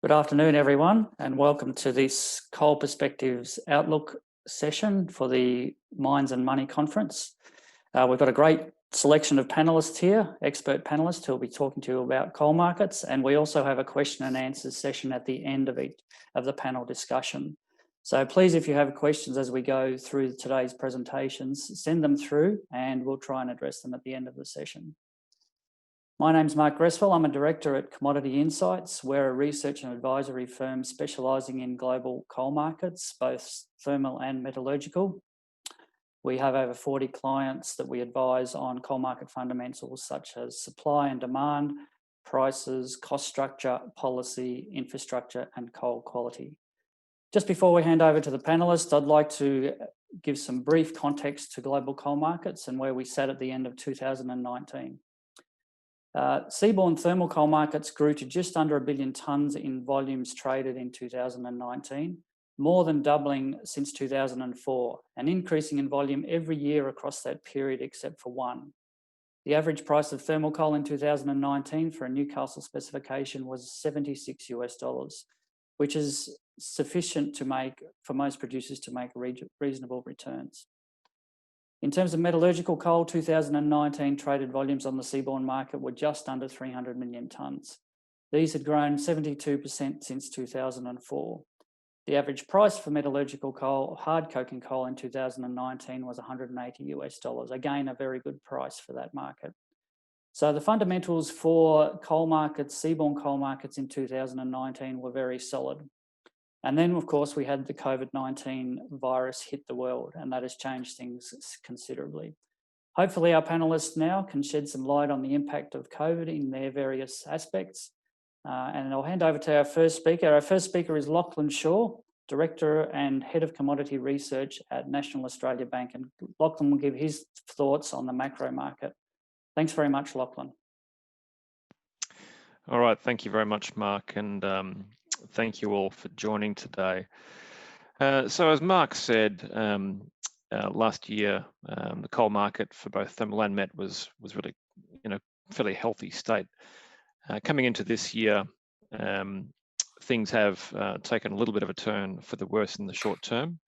Good afternoon, everyone, and welcome to this Coal Perspectives Outlook session for the Mines and Money Conference. We've got a great selection of panellists here, expert panellists who will be talking to you about coal markets, and we also have a question and answers session at the end of the panel discussion. So please, if you have questions as we go through today's presentations, send them through and we'll try and address them at the end of the session. My name's Mark Greswell. I'm a director at Commodity Insights. We're a research and advisory firm specialising in global coal markets, both thermal and metallurgical. We have over 40 clients that we advise on coal market fundamentals such as supply and demand, prices, cost structure, policy, infrastructure, and coal quality. Just before we hand over to the panellists, I'd like to give some brief context to global coal markets and where we sat at the end of 2019. Seaborne thermal coal markets grew to just under 1 billion tonnes in volumes traded in 2019, more than doubling since 2004, and increasing in volume every year across that period except for one. The average price of thermal coal in 2019 for a Newcastle specification was $76, which is sufficient for most producers to make reasonable returns. In terms of metallurgical coal, 2019 traded volumes on the seaborne market were just under 300 million tonnes. These had grown 72% since 2004. The average price for metallurgical coal, hard coking coal in 2019 was $180. Again, a very good price for that market. So the fundamentals for coal markets, seaborne coal markets in 2019 were very solid. And then, of course, we had the COVID-19 virus hit the world, and that has changed things considerably. Hopefully, our panellists now can shed some light on the impact of COVID in their various aspects. And I'll hand over to our first speaker. Our first speaker is Lachlan Shaw, Director and Head of Commodity Research at National Australia Bank. And Lachlan will give his thoughts on the macro market. Thanks very much, Lachlan. All right, thank you very much, Mark. And thank you all for joining today. So as Mark said, last year, the coal market for both thermal and met was really in a fairly healthy state. Coming into this year, things have taken a little bit of a turn for the worse in the short term.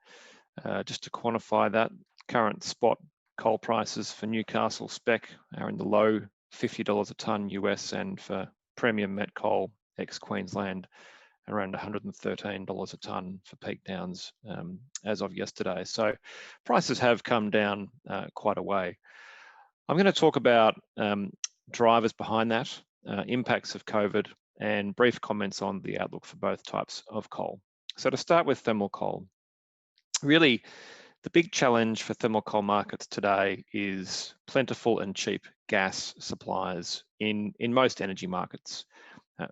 Just to quantify that, current spot coal prices for Newcastle spec are in the low $50 a tonne US, and for premium met coal ex-Queensland, around $113 a tonne for peak downs as of yesterday. So prices have come down quite a way. I'm going to talk about drivers behind that, impacts of COVID, and brief comments on the outlook for both types of coal. So to start with thermal coal, really the big challenge for thermal coal markets today is plentiful and cheap gas supplies in most energy markets,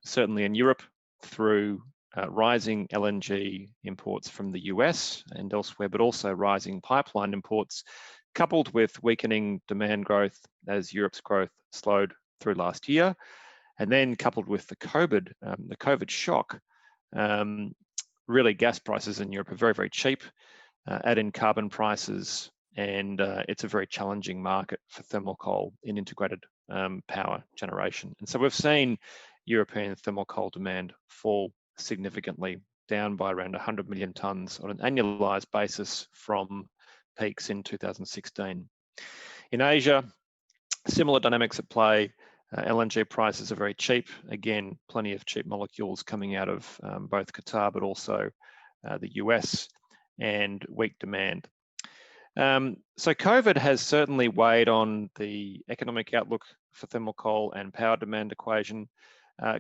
certainly in Europe, through rising LNG imports from the US and elsewhere, but also rising pipeline imports, coupled with weakening demand growth as Europe's growth slowed through last year, and then coupled with the COVID shock. Really, gas prices in Europe are very, very cheap. Add in carbon prices, and it's a very challenging market for thermal coal in integrated power generation. And so we've seen European thermal coal demand fall significantly, down by around 100 million tonnes on an annualized basis from peaks in 2016. In Asia, similar dynamics at play. LNG prices are very cheap. Again, plenty of cheap molecules coming out of both Qatar, but also the US, and weak demand. So COVID has certainly weighed on the economic outlook for thermal coal and power demand equation.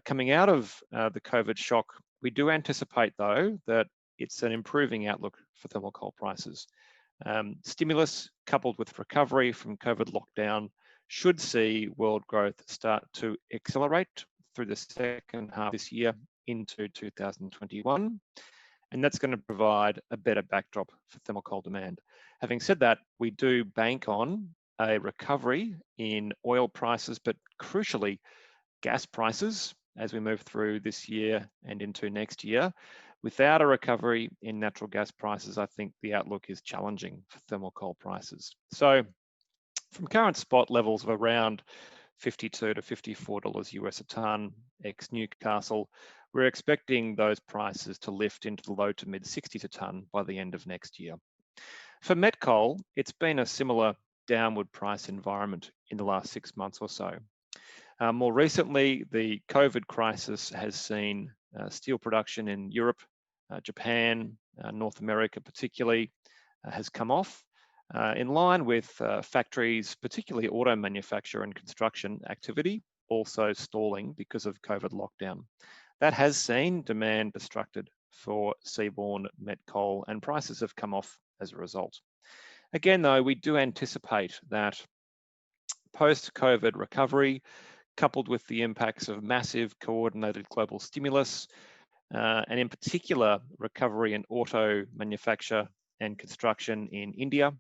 Coming out of the COVID shock, we do anticipate, though, that it's an improving outlook for thermal coal prices. Stimulus coupled with recovery from COVID lockdown should see world growth start to accelerate through the second half of this year into 2021. And that's going to provide a better backdrop for thermal coal demand. Having said that, we do bank on a recovery in oil prices, but crucially, gas prices as we move through this year and into next year. Without a recovery in natural gas prices, I think the outlook is challenging for thermal coal prices. So from current spot levels of around $52 to $54 US a tonne ex Newcastle, we're expecting those prices to lift into the low to mid 60s a tonne by the end of next year. For met coal, it's been a similar downward price environment in the last 6 months or so. More recently, the COVID crisis has seen steel production in Europe, Japan, North America particularly, has come off in line with factories, particularly auto manufacture and construction activity, also stalling because of COVID lockdown. That has seen demand destructed for seaborne met coal, and prices have come off as a result. Again, though, we do anticipate that post-COVID recovery, coupled with the impacts of massive coordinated global stimulus, and in particular, recovery in auto manufacture and construction in India,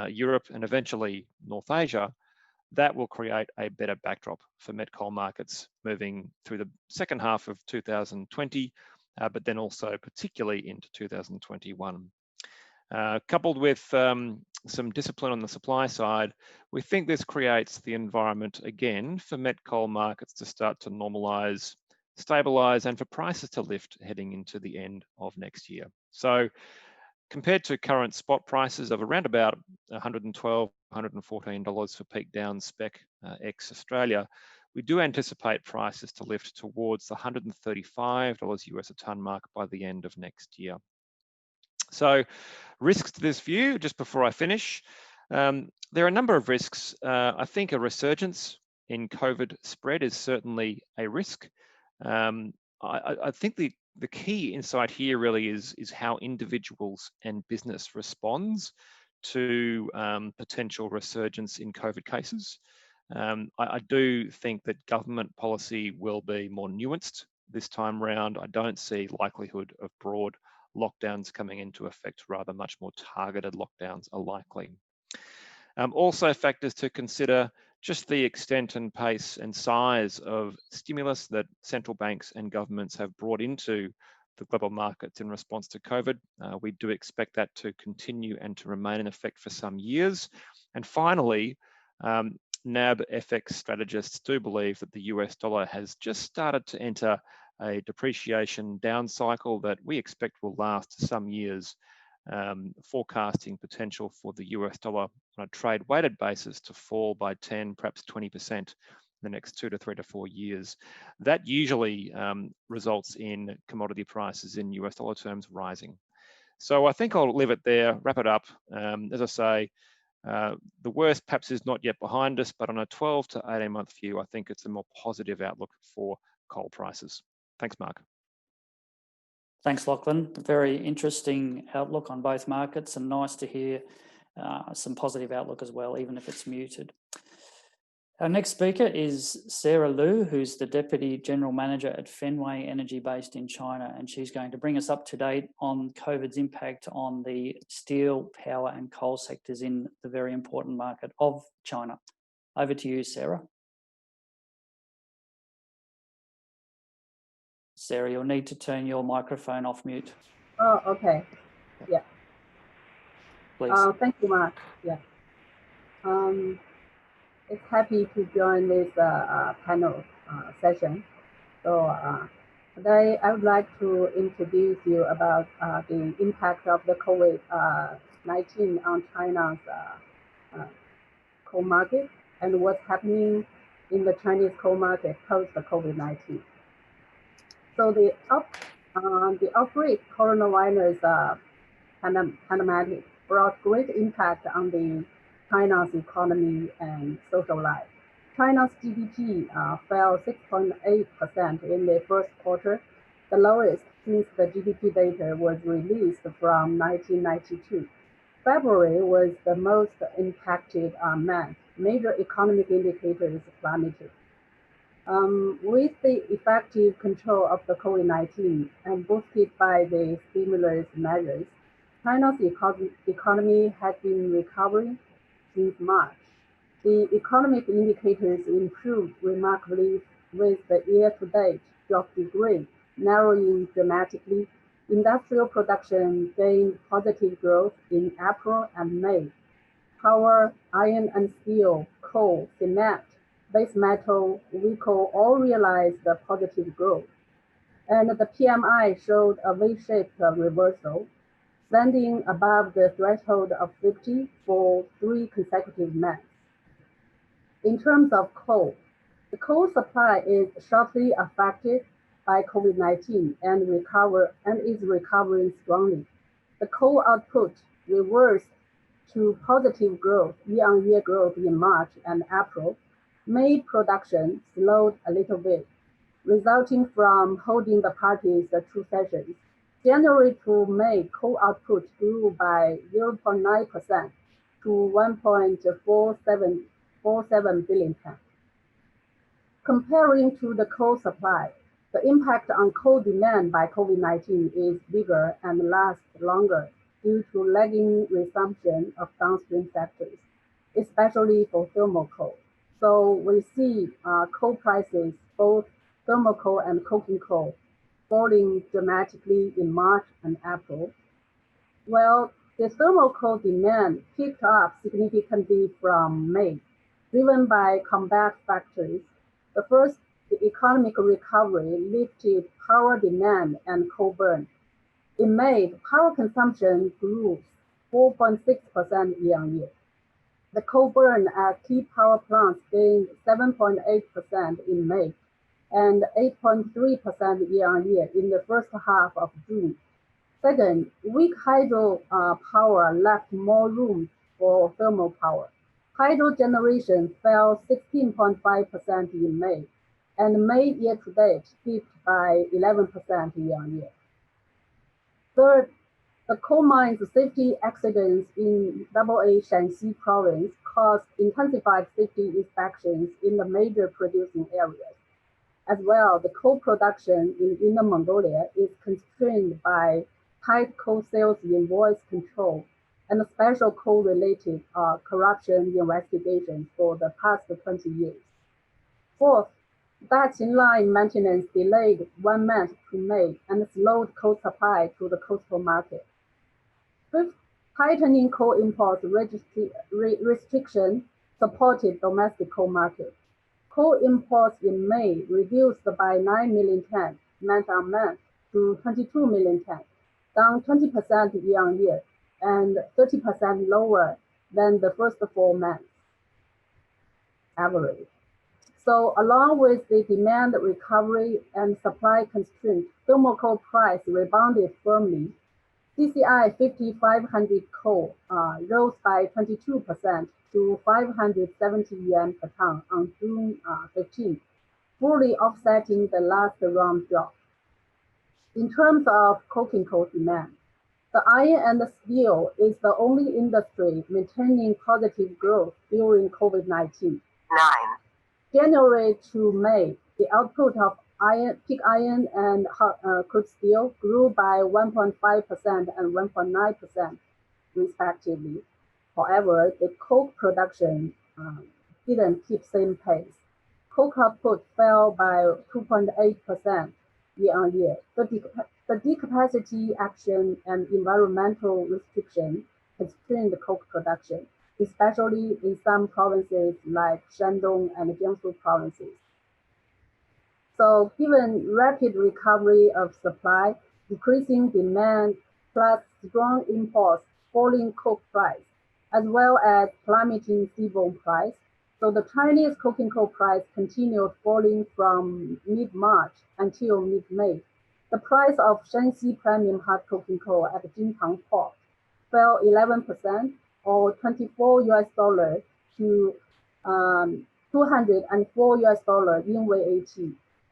Europe, and eventually North Asia, that will create a better backdrop for met coal markets moving through the second half of 2020, but then also particularly into 2021. Coupled with some discipline on the supply side, we think this creates the environment again for met coal markets to start to normalise, stabilise, and for prices to lift heading into the end of next year. So compared to current spot prices of around about $112, $114 for peak down spec ex-Australia, we do anticipate prices to lift towards the $135 US a tonne mark by the end of next year. So risks to this view, just before I finish, there are a number of risks. I think a resurgence in COVID spread is certainly a risk. I think the key insight here really is how individuals and business responds to potential resurgence in COVID cases. I do think that government policy will be more nuanced this time round. I don't see likelihood of broad lockdowns coming into effect, rather much more targeted lockdowns are likely. Also factors to consider, just the extent and pace and size of stimulus that central banks and governments have brought into the global markets in response to COVID. We do expect that to continue and to remain in effect for some years. And finally, NAB FX strategists do believe that the US dollar has just started to enter a depreciation down cycle that we expect will last some years, forecasting potential for the US dollar on a trade weighted basis to fall by 10, perhaps 20% in the next 2 to 3 to 4 years. That usually results in commodity prices in US dollar terms rising. So I think I'll leave it there, wrap it up. As I say, the worst perhaps is not yet behind us, but on a 12 to 18 month view, I think it's a more positive outlook for coal prices. Thanks, Mark. Thanks, Lachlan. Very interesting outlook on both markets, and nice to hear some positive outlook as well, even if it's muted. Our next speaker is Sarah Liu, who's the Deputy General Manager at Fenwei Energy based in China, and she's going to bring us up to date on COVID's impact on the steel, power and coal sectors in the very important market of China. Over to you, Sarah. Sarah, you'll need to turn your microphone off mute. Oh, okay. Yeah. Please. Thank you, Mark. Yeah. It's happy to join this panel session. So today I would like to introduce you about the impact of the COVID-19 on China's coal market and what's happening in the Chinese coal market post the COVID-19. So the outbreak coronavirus pandemic brought great impact on the China's economy and social life. China's GDP fell 6.8% in the first quarter, the lowest since the GDP data was released from 1992. February was the most impacted month. Major economic indicators plummeted. With the effective control of the COVID-19 and boosted by the stimulus measures, China's economy has been recovering since March. The economic indicators improved remarkably, with the year-to-date job degree narrowing dramatically. Industrial production gained positive growth in April and May. Power, iron and steel, coal, cement, base metal, vehicle all realized the positive growth. and the PMI showed a V-shaped reversal, standing above the threshold of 50 for 3 consecutive months. In terms of coal, the coal supply is sharply affected by COVID-19 and is recovering strongly. The coal output reversed to positive growth, year-on-year growth in March and April. May production slowed a little bit, resulting from holding the party's 2 sessions. January to May, coal output grew by 0.9% to 1.47 billion tons. Comparing to the coal supply, the impact on coal demand by COVID-19 is bigger and lasts longer due to lagging resumption of downstream sectors, especially for thermal coal. So we see coal prices, both thermal coal and coking coal, falling dramatically in March and April. Well, the thermal coal demand picked up significantly from May, driven by comeback factors. The first, the economic recovery lifted power demand and coal burn. In May, power consumption grew 4.6% year-on-year. The coal burn at key power plants gained 7.8% in May and 8.3% year-on-year in the first half of June. Second, weak hydro power left more room for thermal power. Hydro generation fell 16.5% in May, and May year-to-date dipped by 11% year-on-year. Third, the coal mines safety accidents in AA Shanxi province caused intensified safety inspections in the major producing areas. As well, the coal production in Inner Mongolia is constrained by tight coal sales invoice control and special coal-related corruption investigations for the past 20 years. Fourth, Dutch line maintenance delayed 1 month to May and slowed coal supply to the coastal market. Fifth, tightening coal import restriction supported domestic coal market. Coal imports in May reduced by 9 million tons month-on-month to 22 million tons, down 20% year-on-year and 30% lower than the first 4 months average. So along with the demand recovery and supply constraints, thermal coal price rebounded firmly. CCI 5,500 coal rose by 22% to 570 yuan per ton on June 15, fully offsetting the last round drop. In terms of coking coal demand, the iron and steel is the only industry maintaining positive growth during COVID-19. January to May, the output of pig iron and crude steel grew by 1.5% and 1.9% respectively. However, the coke production didn't keep same pace. Coke output fell by 2.8% year-on-year. The decapacity action and environmental restriction constrained the coke production, especially in some provinces like Shandong and Jiangsu provinces. So given rapid recovery of supply, decreasing demand, plus strong imports, falling coke price, as well as plummeting seaborne price, so the Chinese coking coal price continued falling from mid-March until mid-May. The price of Shanxi premium hard coking coal at Jintang port fell 11%, or $24 to $204 in VAT,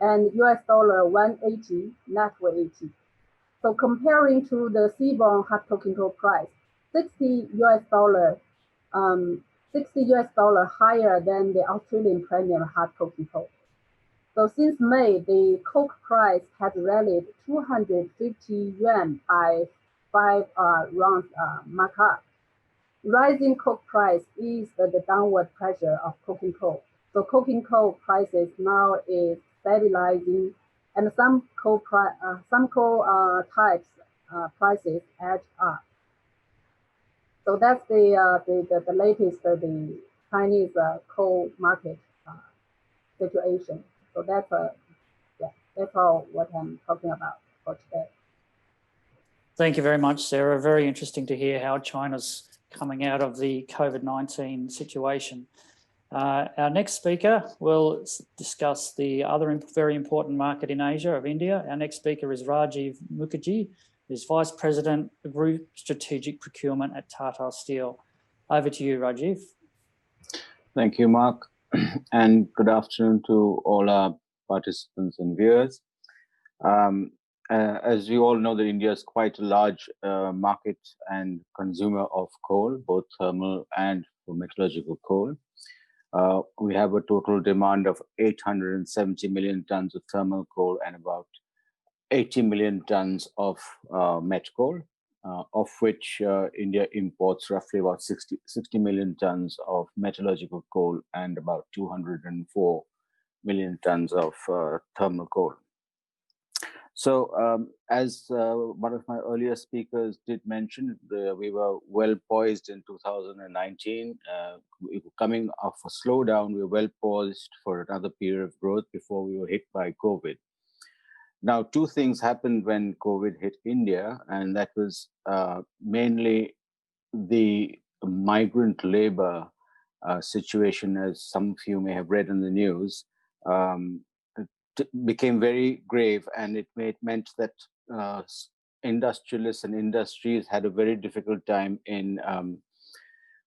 and $180 net VAT. So comparing to the seaborne hard coking coal price, $60 higher than the Australian premium hard coking coal. So since May, the coke price has rallied 250 yuan by 5 rounds markup. Rising coke price eased the downward pressure of coking coal. So coking coal prices now is stabilizing, and some coal types prices edge up. So that's the latest the Chinese coal market situation. So that's That's all what I'm talking about for today. Thank you very much, Sarah. Very interesting to hear how China's coming out of the COVID-19 situation. Our next speaker will discuss the other very important market in Asia of India. Our next speaker is Rajiv Mukerji, who's Vice President of Group Strategic Procurement at Tata Steel. Over to you, Rajiv. Thank you, Mark, and good afternoon to all our participants and viewers. As you all know, that India is quite a large market and consumer of coal, both thermal and metallurgical coal. We have a total demand of 870 million tons of thermal coal and about 80 million tons of met coal, of which India imports roughly about 60 million tons of metallurgical coal and about 204 million tons of thermal coal. So as one of my earlier speakers did mention, we were well poised in 2019. Coming off a slowdown, we were well poised for another period of growth before we were hit by COVID. Now, two things happened when COVID hit India, and that was mainly the migrant labor situation, as some of you may have read in the news. Became very grave, and it meant that industrialists and industries had a very difficult time in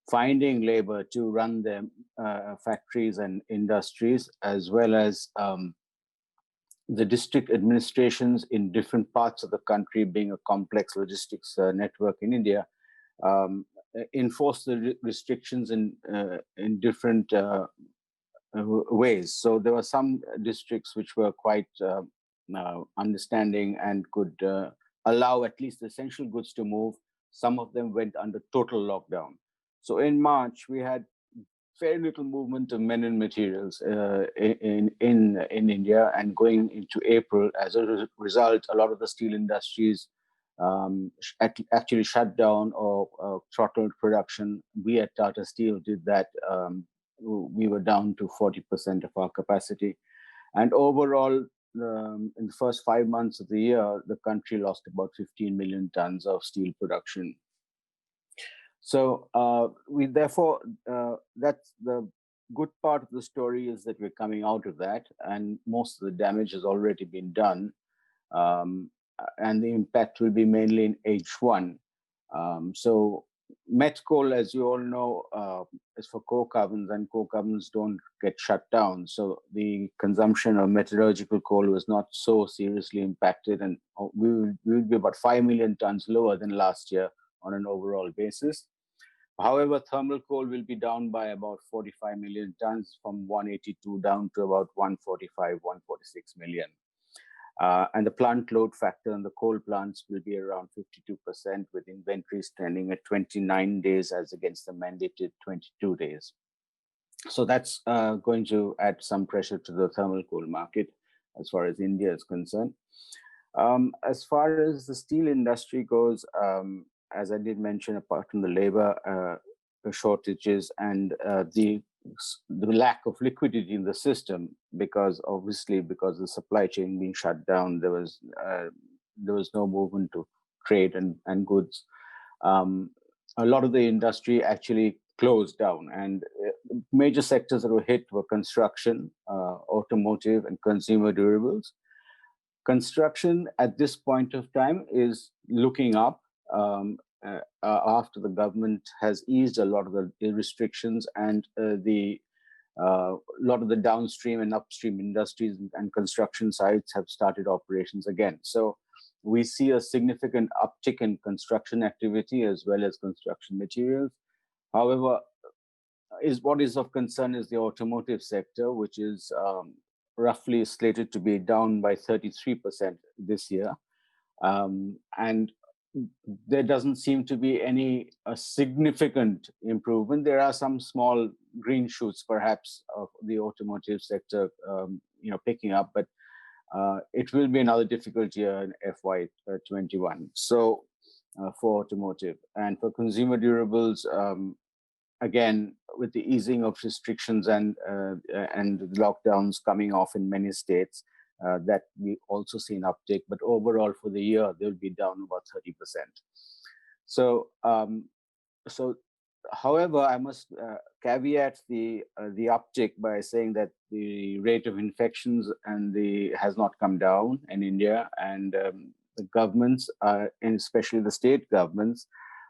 finding labor to run their factories and industries, as well as the district administrations in different parts of the country, being a complex logistics network in India, enforced the restrictions in different ways. So there were some districts which were quite understanding and could allow at least essential goods to move. Some of them went under total lockdown. So in March, we had very little movement of men and materials in India, and going into April, as a result, a lot of the steel industries actually shut down or throttled production. We at Tata Steel did that. We were down to 40% of our capacity. And overall, in the first 5 months of the year, the country lost about 15 million tons of steel production. So therefore, that's the good part of the story, is that we're coming out of that, and most of the damage has already been done. And the impact will be mainly in H1. So met coal, as you all know, is for coke ovens, and coke ovens don't get shut down. So the consumption of metallurgical coal was not so seriously impacted, and we will be about 5 million tons lower than last year on an overall basis. However, thermal coal will be down by about 45 million tons, from 182 down to about 145, 146 million. And the plant load factor in the coal plants will be around 52%, with inventory standing at 29 days as against the mandated 22 days. So that's going to add some pressure to the thermal coal market as far as India is concerned. As far as the steel industry goes, as I did mention, apart from the labor shortages and the lack of liquidity in the system, because the supply chain being shut down, there was no movement to trade and goods. A lot of the industry actually closed down, and major sectors that were hit were construction, automotive, and consumer durables. Construction at this point of time is looking up after the government has eased a lot of the restrictions, and a lot of the downstream and upstream industries and construction sites have started operations again. So we see a significant uptick in construction activity as well as construction materials. However, what is of concern is the automotive sector, which is roughly slated to be down by 33% this year. And there doesn't seem to be any significant improvement. There are some small green shoots, perhaps, of the automotive sector, picking up, but it will be another difficult year in FY21. So for automotive and for consumer durables, again, with the easing of restrictions and lockdowns coming off in many states, that we also see an uptick, but overall for the year, they'll be down about 30%. So, however, I must caveat the uptick by saying that the rate of infections has not come down in India, and the governments, and especially the state governments,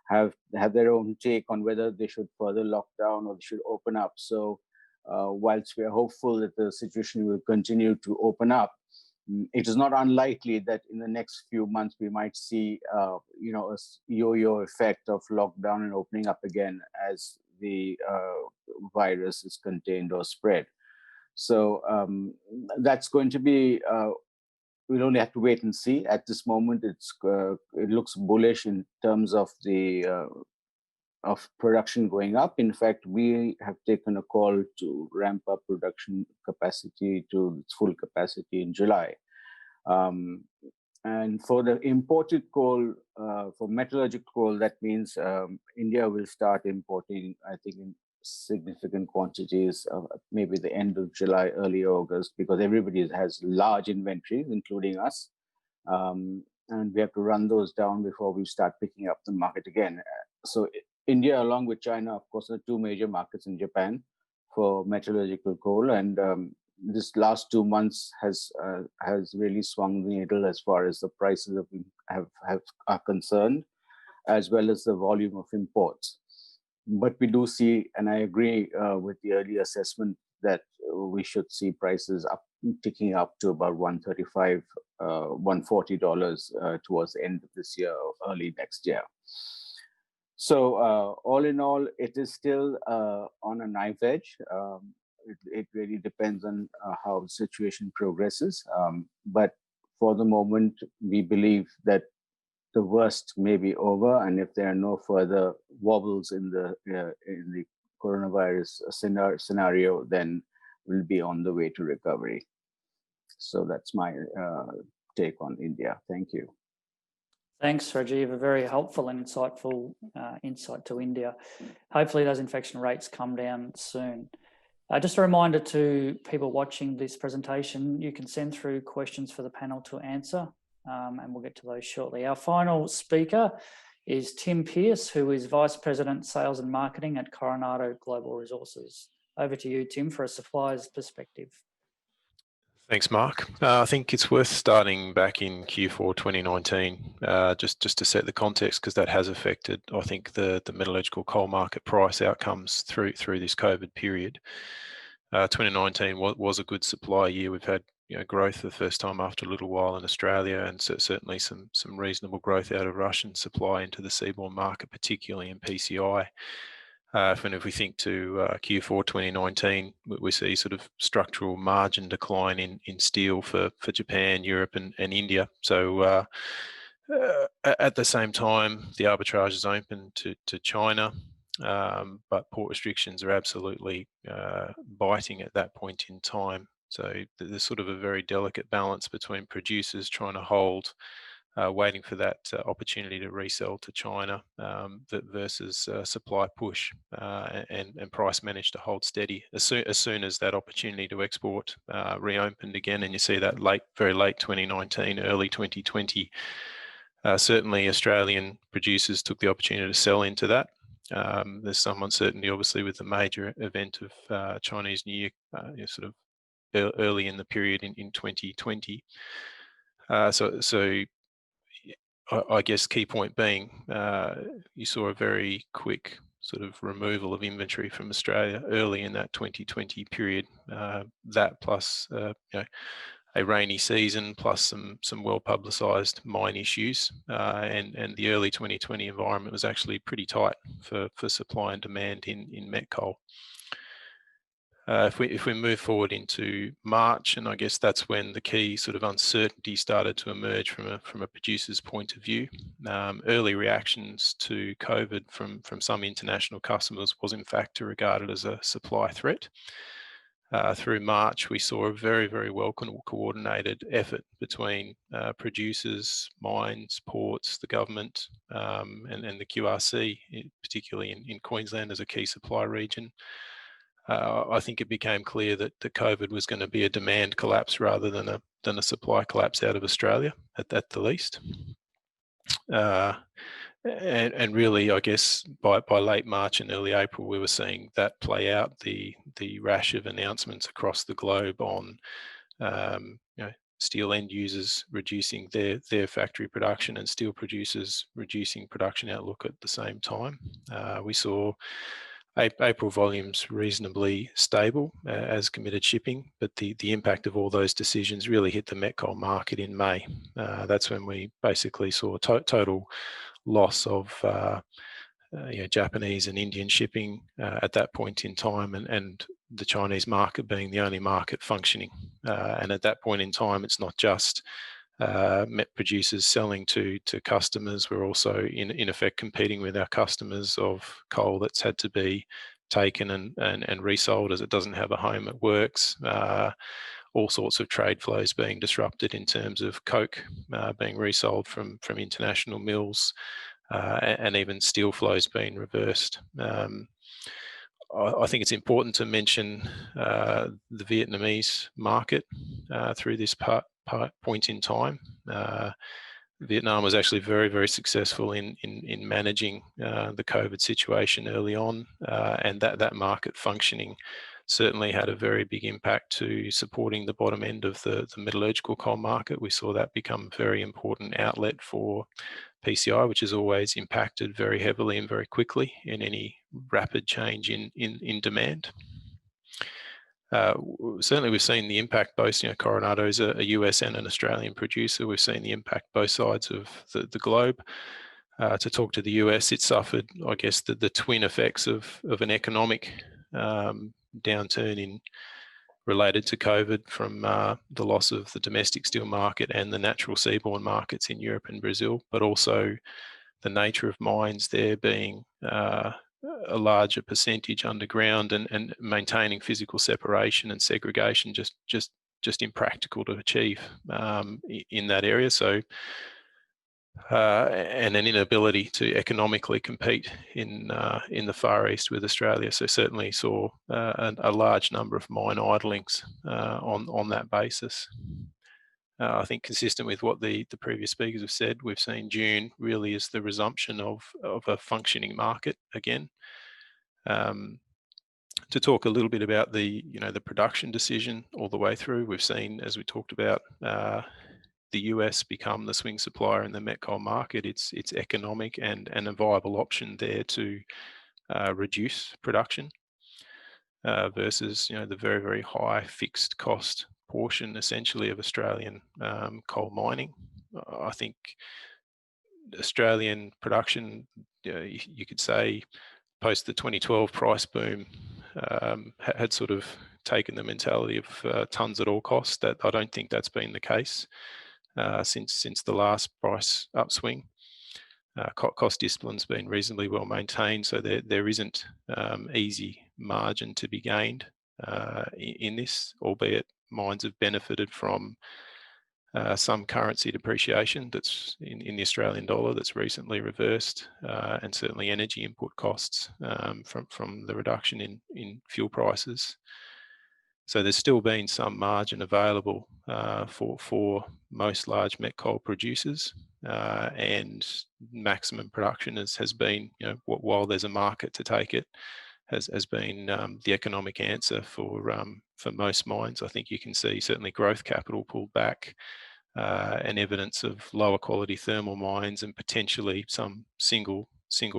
have their own take on whether they should further lock down or they should open up. So, whilst we are hopeful that the situation will continue to open up, it is not unlikely that in the next few months we might see, a yo-yo effect of lockdown and opening up again as the virus is contained or spread. So that's going to be. We'll only have to wait and see. At this moment, it looks bullish in terms of the of production going up. In fact, we have taken a call to ramp up production capacity to its full capacity in July. And for the imported coal, for metallurgical coal, that means India will start importing, I think, in significant quantities, maybe the end of July, early August, because everybody has large inventories, including us. And we have to run those down before we start picking up the market again. So India, along with China, of course, are two major markets in Japan for metallurgical coal, and this last 2 months has really swung the needle as far as the prices are concerned, as well as the volume of imports. But we do see, and I agree with the early assessment, that we should see prices ticking up to about $135, $140 towards the end of this year or early next year. So all in all, it is still on a knife edge. It really depends on how the situation progresses. But for the moment, we believe that the worst may be over, and if there are no further wobbles in the coronavirus scenario, then we'll be on the way to recovery. So that's my take on India. Thank you. Thanks, Rajiv. A very helpful and insightful insight to India. Hopefully those infection rates come down soon. Just a reminder to people watching this presentation, you can send through questions for the panel to answer, and we'll get to those shortly. Our final speaker is Tim Peirce, who is Vice President, Sales and Marketing at Coronado Global Resources. Over to you, Tim, for a supplier's perspective. Thanks, Mark. I think it's worth starting back in Q4 2019, just to set the context, because that has affected, I think, the metallurgical coal market price outcomes through this COVID period. 2019 was a good supply year. We've had growth for the first time after a little while in Australia, and certainly some reasonable growth out of Russian supply into the seaborne market, particularly in PCI. And if we think to Q4 2019, we see sort of structural margin decline in steel for Japan, Europe, and India. So at the same time, the arbitrage is open to China, but port restrictions are absolutely biting at that point in time. So there's sort of a very delicate balance between producers trying to hold, waiting for that opportunity to resell to China versus supply push, and price managed to hold steady as soon as that opportunity to export reopened again. And you see that very late 2019, early 2020. Certainly Australian producers took the opportunity to sell into that. There's some uncertainty, obviously, with the major event of Chinese New Year, sort of early in the period in 2020. So I guess key point being, you saw a very quick sort of removal of inventory from Australia early in that 2020 period. That plus a rainy season, plus some well-publicised mine issues, and the early 2020 environment was actually pretty tight for supply and demand in met coal. If we move forward into March, and I guess that's when the key sort of uncertainty started to emerge from a producer's point of view. Early reactions to COVID from some international customers was in fact to regard it as a supply threat. Through March, we saw a very, very well coordinated effort between producers, mines, ports, the government, and the QRC, particularly in Queensland as a key supply region, I think it became clear that COVID was going to be a demand collapse rather than a supply collapse out of Australia at the least. And really, I guess by late March and early April, we were seeing that play out. The rash of announcements across the globe on steel end users reducing their factory production and steel producers reducing production outlook at the same time. We saw April volumes reasonably stable as committed shipping, but the impact of all those decisions really hit the met coal market in May. That's when we basically saw total loss of Japanese and Indian shipping at that point in time, and the Chinese market being the only market functioning. And at that point in time, it's not just met producers selling to customers. We're also in effect competing with our customers of coal that's had to be taken and resold as it doesn't have a home at works. All sorts of trade flows being disrupted in terms of coke being resold from international mills, and even steel flows being reversed. I think it's important to mention the Vietnamese market through this point in time. Vietnam was actually very, very successful in managing the COVID situation early on, and that market functioning certainly had a very big impact to supporting the bottom end of the metallurgical coal market. We saw that become a very important outlet for PCI, which is always impacted very heavily and very quickly in any rapid change in demand. Certainly we've seen the impact both, Coronado is a US and an Australian producer. We've seen the impact both sides of the globe. To talk to the US, it suffered, I guess, the twin effects of an economic downturn related to COVID from the loss of the domestic steel market and the natural seaborne markets in Europe and Brazil, but also the nature of mines there being a larger percentage underground and maintaining physical separation and segregation just impractical to achieve in that area. So and an inability to economically compete in the Far East with Australia. So certainly saw a large number of mine idlings on that basis. I think consistent with what the previous speakers have said, we've seen June really is the resumption of a functioning market again. To talk a little bit about the production decision all the way through, we've seen, as we talked about, the US become the swing supplier in the met coal market. It's economic and a viable option there to reduce production versus the very, very high fixed cost portion essentially of Australian coal mining. I think Australian production, you could say, post the 2012 price boom, had sort of taken the mentality of tonnes at all costs. That I don't think that's been the case since the last price upswing. Cost discipline's been reasonably well maintained, so there isn't easy margin to be gained in this, albeit mines have benefited from some currency depreciation that's in the Australian dollar that's recently reversed, and certainly energy input costs from the reduction in fuel prices. So there's still been some margin available for most large met coal producers, and maximum production has been, while there's a market to take it, has been the economic answer for most mines. I think you can see certainly growth capital pulled back, and evidence of lower quality thermal mines and potentially some single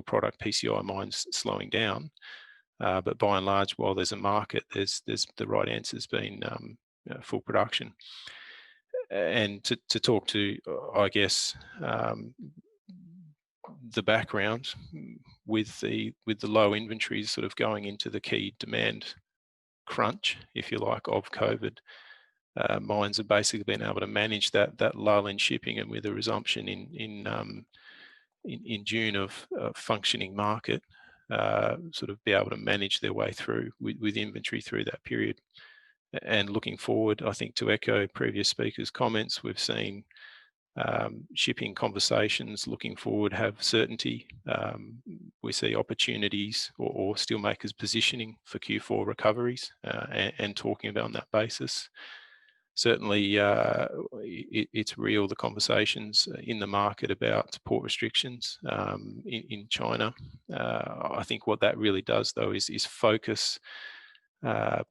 product PCI mines slowing down. But by and large, while there's a market, there's the right answer has been full production. And to talk to, I guess, the background with the low inventories sort of going into the key demand crunch, if you like, of COVID, mines have basically been able to manage that lull in shipping, and with a resumption in June of functioning market, sort of be able to manage their way through with inventory through that period. And looking forward, I think to echo previous speakers' comments, we've seen shipping conversations looking forward have certainty. We see opportunities or steelmakers positioning for Q4 recoveries and talking about on that basis. Certainly, it's real, the conversations in the market about port restrictions in China. I think what that really does, though, is focus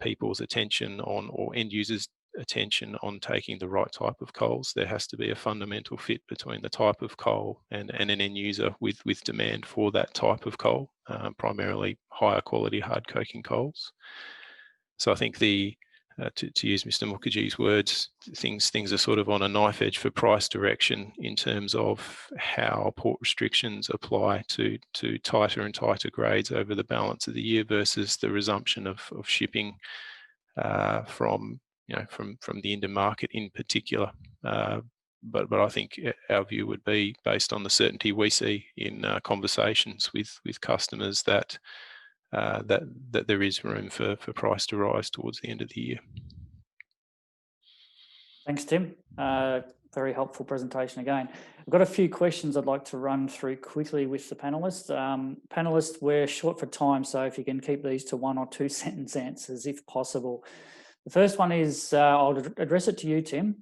people's attention on, or end users' attention on, taking the right type of coals. There has to be a fundamental fit between the type of coal and an end user with demand for that type of coal, primarily higher quality hard coking coals. So I think to use Mr. Mukerji's words, things are sort of on a knife edge for price direction in terms of how port restrictions apply to tighter and tighter grades over the balance of the year versus the resumption of shipping from the Indian market in particular. But I think our view would be, based on the certainty we see in conversations with customers, that there is room for price to rise towards the end of the year. Thanks, Tim. Very helpful presentation again. I've got a few questions I'd like to run through quickly with the panelists. Panelists, we're short for time, so if you can keep these to 1 or 2 sentence answers if possible. The first one is, I'll address it to you, Tim.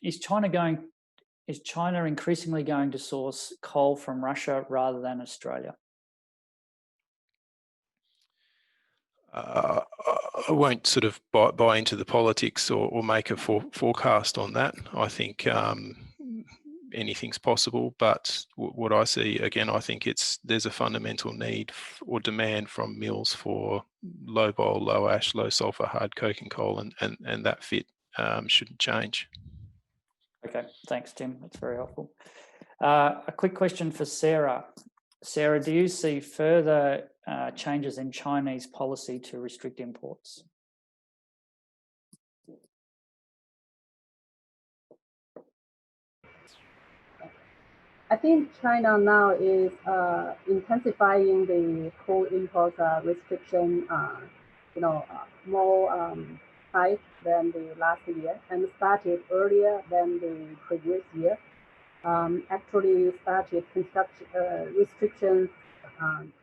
Is China increasingly going to source coal from Russia rather than Australia? I won't sort of buy into the politics or make a forecast on that. I think anything's possible, but what I see, again, I think there's a fundamental need or demand from mills for low vol, low ash, low sulfur hard coking coal, and that fit shouldn't change. Okay, thanks, Tim. That's very helpful. A quick question for Sarah. Sarah, do you see further changes in Chinese policy to restrict imports? I think China now is intensifying the coal import restriction, more tight than the last year, and started earlier than the previous year. Actually started restrictions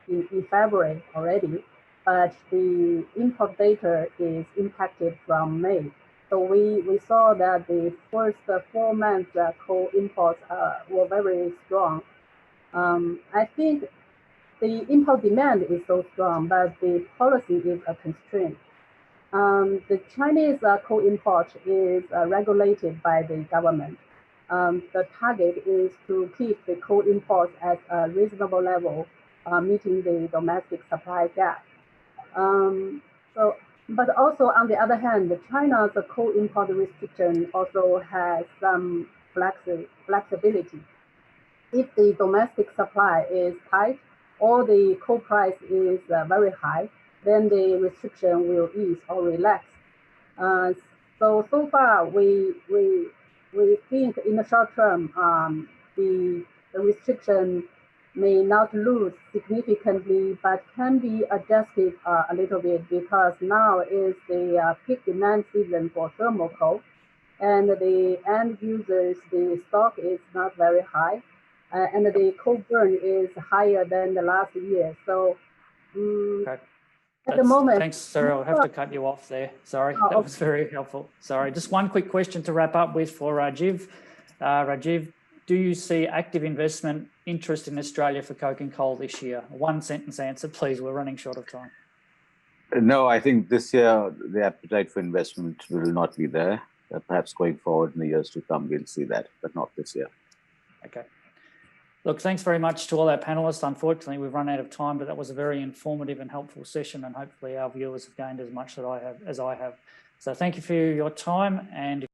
in February already, but the import data is impacted from May. So we saw that the first 4 months coal imports were very strong. I think the import demand is so strong, but the policy is a constraint. The Chinese coal import is regulated by the government. The target is to keep the coal imports at a reasonable level, meeting the domestic supply gap. But also, on the other hand, China's coal import restriction also has some flexibility. If the domestic supply is tight or the coal price is very high, then the restriction will ease or relax. So far, we think in the short term, the restriction may not lose significantly, but can be adjusted a little bit, because now is the peak demand season for thermal coal, and the end users, the stock is not very high, and the coal burn is higher than the last year. So okay. At the moment... Thanks, Sarah. I'll have to cut you off there. Sorry, that was very helpful. Sorry, just one quick question to wrap up with for Rajiv. Rajiv, do you see active investment interest in Australia for coking coal this year? 1 sentence answer, please. We're running short of time. No, I think this year the appetite for investment will not be there. Perhaps going forward in the years to come, we'll see that, but not this year. Okay. Look, thanks very much to all our panelists. Unfortunately, we've run out of time, but that was a very informative and helpful session, and hopefully our viewers have gained as much as I have. So thank you for your time. And